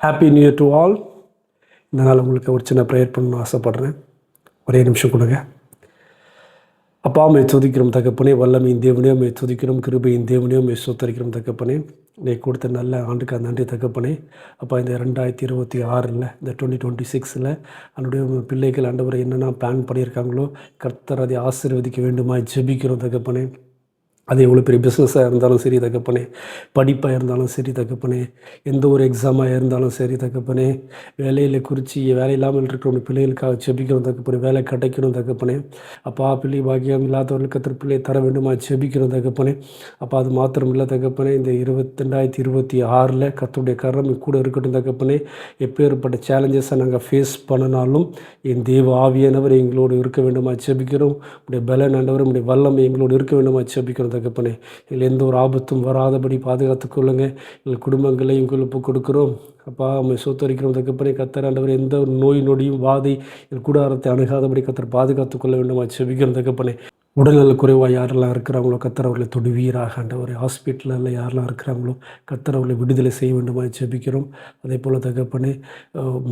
Happy new year to all. இந்த நாள் உங்களுக்கு ஒரு சின்ன ப்ரேயர் பண்ணணும்னு ஆசைப்பட்றேன். ஒரே நிமிஷம் கொடுங்க. அப்பா, மே துதிக்கிறோம் தகப்பனே, வல்லமையின் தேவனையோ மே துதிக்கிறோம், கிருபையின் தேவனையோ மே சொத்தரிக்கிறோம் தகப்பனே. நீ கொடுத்த நல்ல ஆண்டுக்கு நன்றி தகப்பனே. அப்பா, இந்த 2026 இந்த 2026 என்னுடைய பிள்ளைகள் ஆண்டவரை என்னென்ன பிளான் பண்ணியிருக்காங்களோ கர்த்தர் அதை ஆசீர்வதிக்க வேண்டுமா ஜெபிக்கிறோம் தகப்பனே. அது எவ்வளோ பெரிய பிஸ்னஸாக இருந்தாலும் சரி தகப்பனே, படிப்பாக இருந்தாலும் சரி தகப்பனே, எந்த ஒரு எக்ஸாமாக இருந்தாலும் சரி தகப்பனே, வேலையில் குறித்து வேலை இல்லாமல் இருக்கிற பிள்ளைகளுக்காக ஜெபிக்கிறோம் தகப்பனே. வேலை கிடைக்கணும் தகப்பனே. அப்பா, பிள்ளை பாக்கியம் இல்லாதவர்களுக்கு கர்த்தர் பிள்ளை தர வேண்டுமா ஜெபிக்கிறோம் தகப்பனே. அப்பா, அது மாத்திரம் இல்லை தகப்பனே, இந்த 2026 கர்த்தருடைய கரம் கூட இருக்கட்டும் தகப்பனே. எப்பேற்பட்ட சேலஞ்சஸை நாங்கள் ஃபேஸ் பண்ணினாலும் என் தேவ ஆவியானவர் எங்களோடு இருக்க வேண்டுமா ஜெபிக்கிறோம். உடைய பலன் ஆண்டவர், உடைய வல்லமை எங்களோடு இருக்க வேண்டுமா ஜெபிக்கிறோம் தகப்பனே. எங்கள் எந்த ஒரு ஆபத்தும் வராதபடி பாதுகாத்துக் கொள்ளுங்க. எங்கள் குடும்பங்களை உங்களுக்கு கொடுக்குறோம். அப்பா, உண்மை சொத்தரிக்கிறோம் தகப்பனே. கர்த்தர் ஆண்டவர், எந்த ஒரு நோய் நொடியும் வாதை எங்கள் கூடாரத்தை அணுகாதபடி கர்த்தர் பாதுகாத்துக் கொள்ள வேண்டுமா ஜெபிக்கிறோம் தகப்பனே. உடல்நல குறைவாக யாரெல்லாம் இருக்கிறாங்களோ கர்த்தர் அவர்களை தொடுவீராக ஆண்டவரே. ஹாஸ்பிட்டலில் யாரெல்லாம் இருக்கிறாங்களோ கர்த்தர் அவர்களை விடுதலை செய்ய வேண்டுமா ஜெபிக்கிறோம். அதே போல் தகப்பனே,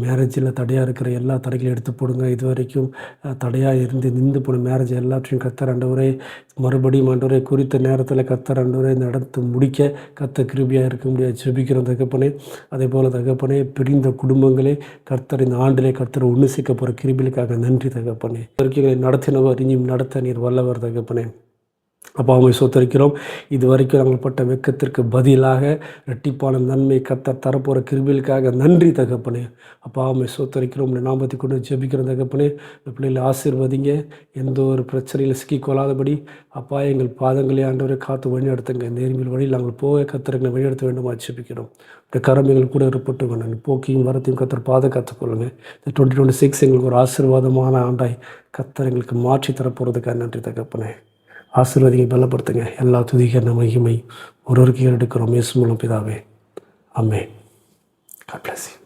மேரேஜில் தடையாக இருக்கிற எல்லா தடைகளையும் எடுத்து போடுங்க. இது வரைக்கும் தடையாக நின்று போன மேரேஜ் எல்லாத்தையும் கர்த்தர் ஆண்டவரே மறுபடியும் ஆண்டவரே குறித்த நேரத்தில் கர்த்தர் ஆண்டவரே நடத்து முடிக்க கர்த்தர் கிருபையாக இருக்க முடியாது ஜெபிக்கிறோம் தகப்பனே. அதே போல் தகப்பனே, பிரிந்த குடும்பங்களே கர்த்தர் இந்த ஆண்டிலே கர்த்தர் ஒன்று சேர்க்க போகிற கிருபைகளுக்காக நன்றி தகப்பனே. வரைக்கும் நடத்தினவர் இனியும் நடத்த நீர் வல்லவர் தகப்பனே. அப்பா, உம்மை சொத்தரிக்கிறோம். இது வரைக்கும் நாங்கள் பட்ட வெட்கத்திற்கு பதிலாக இரட்டிப்பான நன்மை கர்த்தர் தரப்போகிற கிருபைகளுக்காக நன்றி தகப்பனே. அப்பா, உம்மை சொத்தரிக்கிறோம். உடைய நாமத்தை கொண்டு ஜெபிக்கிறோம் தகப்பனே. இந்த பிள்ளைகளை ஆசீர்வதிங்க. எந்த ஒரு பிரச்சனையில் சிக்கிக்கொள்ளாதபடி அப்பா எங்கள் பாதங்களை ஆண்டவரை காத்து வழி நடத்துங்க. நேர்மையில் வழியில் நாங்கள் போக கர்த்தர்களை வழிநடத்த வேண்டுமா ஜெபிக்கிறோம். இந்த கரம் எங்கள் கூட இருப்பட்டு வேணும். போக்கியும் வரத்தையும் கர்த்தர் பாதுகாத்துக் கொள்ளுங்க. இந்த 2026 எங்களுக்கு ஒரு ஆசீர்வாதமான ஆண்டாய் கர்த்தர் எங்களுக்கு மாற்றி தரப்போகிறதுக்காக நன்றி தகப்பனே. ஆசீர்வாதிகளை பலப்படுத்துங்க. எல்லா துதிகர மகிமை ஒருவருக்கு எடுக்கிறோம். இயேசு மூலம் பிதாவே, ஆமென். God bless you.